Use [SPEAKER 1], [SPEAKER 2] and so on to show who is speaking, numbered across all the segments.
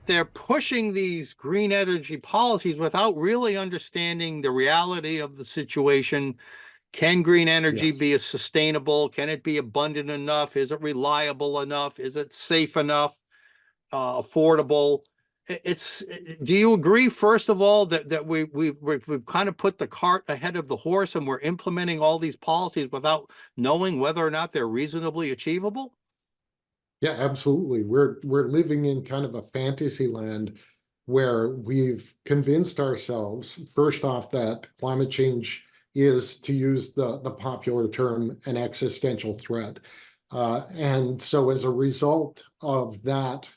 [SPEAKER 1] they're pushing these green energy policies without really understanding the reality of the situation. Can green energy
[SPEAKER 2] Yes.
[SPEAKER 1] be as sustainable? Can it be abundant enough? Is it reliable enough? Is it safe enough? Affordable? It's. Do you agree, first of all, that we've kind of put the cart ahead of the horse, and we're implementing all these policies without knowing whether or not they're reasonably achievable?
[SPEAKER 2] Yeah, absolutely. We're living in kind of a fantasy land where we've convinced ourselves, first off, that climate change is, to use the popular term, an existential threat. And so as a result of that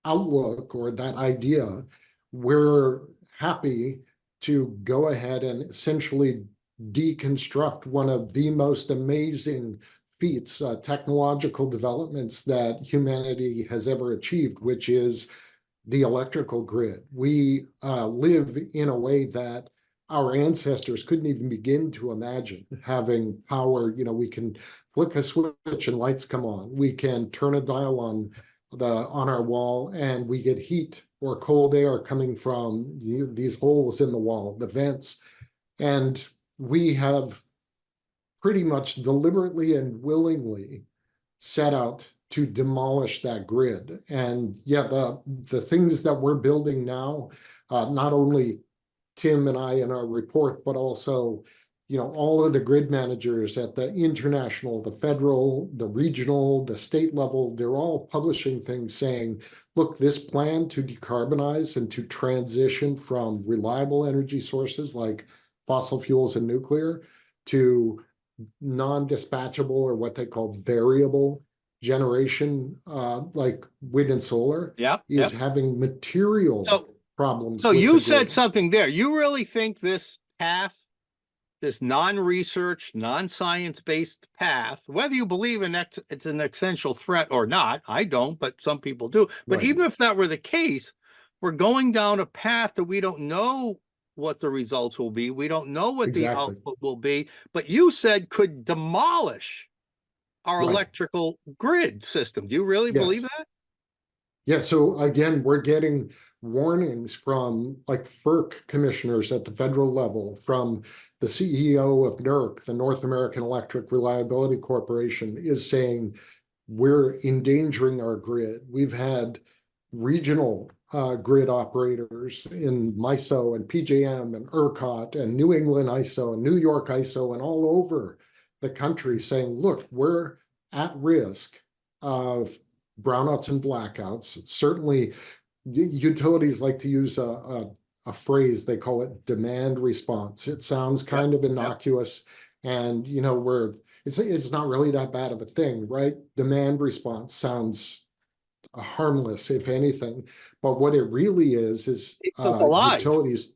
[SPEAKER 2] outlook or that idea, we're happy to go ahead and essentially deconstruct one of the most amazing feats, technological developments that humanity has ever achieved, which is the electrical grid. We live in a way that our ancestors couldn't even begin to imagine having power. You know, we can flick a switch and lights come on. We can turn a dial on our wall and we get heat or cold air coming from these holes in the wall, the vents. And we have pretty much deliberately and willingly set out to demolish that grid. And yeah, the things that we're building now, not only Tim and I in our report, but also, you know, all of the grid managers at the international, the federal, the regional, the state level, they're all publishing things saying, look, this plan to decarbonize and to transition from reliable energy sources like fossil fuels and nuclear to non-dispatchable, or what they call variable generation, like wind and solar,
[SPEAKER 1] Yeah,
[SPEAKER 2] is
[SPEAKER 1] yeah.
[SPEAKER 2] having material
[SPEAKER 1] So,
[SPEAKER 2] problems
[SPEAKER 1] so
[SPEAKER 2] with
[SPEAKER 1] you
[SPEAKER 2] the
[SPEAKER 1] said
[SPEAKER 2] grid.
[SPEAKER 1] something there. You really think this path, this non-research, non-science-based path, whether you believe it's an essential threat or not, I don't, but some people do. But
[SPEAKER 2] Right.
[SPEAKER 1] even if that were the case, we're going down a path that we don't know what the results will be. We don't know what the
[SPEAKER 2] Exactly.
[SPEAKER 1] output will be. But you said could demolish our
[SPEAKER 2] Right.
[SPEAKER 1] electrical grid system. Do you really believe
[SPEAKER 2] Yes.
[SPEAKER 1] that?
[SPEAKER 2] Yeah. So again, we're getting warnings from like FERC commissioners at the federal level, from the CEO of NERC, the North American Electric Reliability Corporation, is saying we're endangering our grid. We've had regional grid operators in MISO and PJM and ERCOT and New England ISO and New York ISO and all over the country saying, look, we're at risk of brownouts and blackouts. Certainly, utilities like to use a phrase, they call it demand response. It sounds
[SPEAKER 1] Yep.
[SPEAKER 2] kind of
[SPEAKER 1] Yep.
[SPEAKER 2] innocuous, and you know, it's not really that bad of a thing, right? Demand response sounds harmless, if anything. But what it really is
[SPEAKER 1] Equals alive.
[SPEAKER 2] utilities.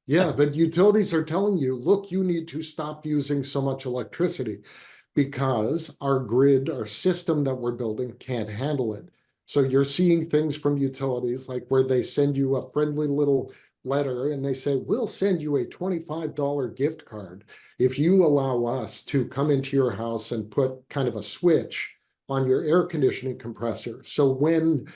[SPEAKER 2] Yeah, but utilities are telling you, look, you need to stop using so much electricity because our grid, our system that we're building can't handle it. So you're seeing things from utilities like where they send you a friendly little letter and they say, we'll send you a $25 gift card if you allow us to come into your house and put kind of a switch on your air conditioning compressor. So when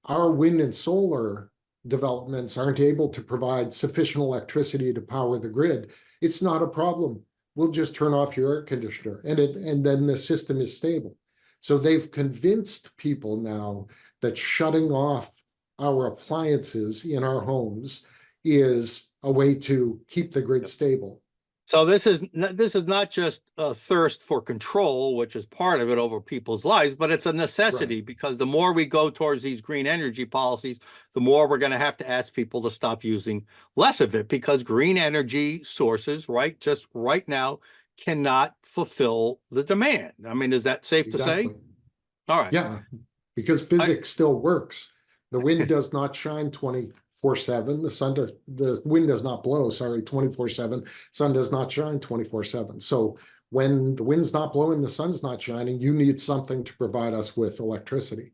[SPEAKER 2] our wind and solar developments aren't able to provide sufficient electricity to power the grid, it's not a problem. We'll just turn off your air conditioner and then the system is stable. So they've convinced people now that shutting off our appliances in our homes is a way to keep the grid stable.
[SPEAKER 1] So this is not just a thirst for control, which is part of it over people's lives, but it's a
[SPEAKER 2] Right.
[SPEAKER 1] necessity because the more we go towards these green energy policies, the more we're going to have to ask people to stop using less of it because green energy sources, right, just right now, cannot fulfill the demand. I mean, is that safe to say?
[SPEAKER 2] Exactly.
[SPEAKER 1] All right.
[SPEAKER 2] Yeah, because
[SPEAKER 1] I,
[SPEAKER 2] physics still works. The wind does not shine 24/7. The wind does not blow, sorry, 24/7. Sun does not shine 24/7. So when the wind's not blowing, the sun's not shining, you need something to provide us with electricity.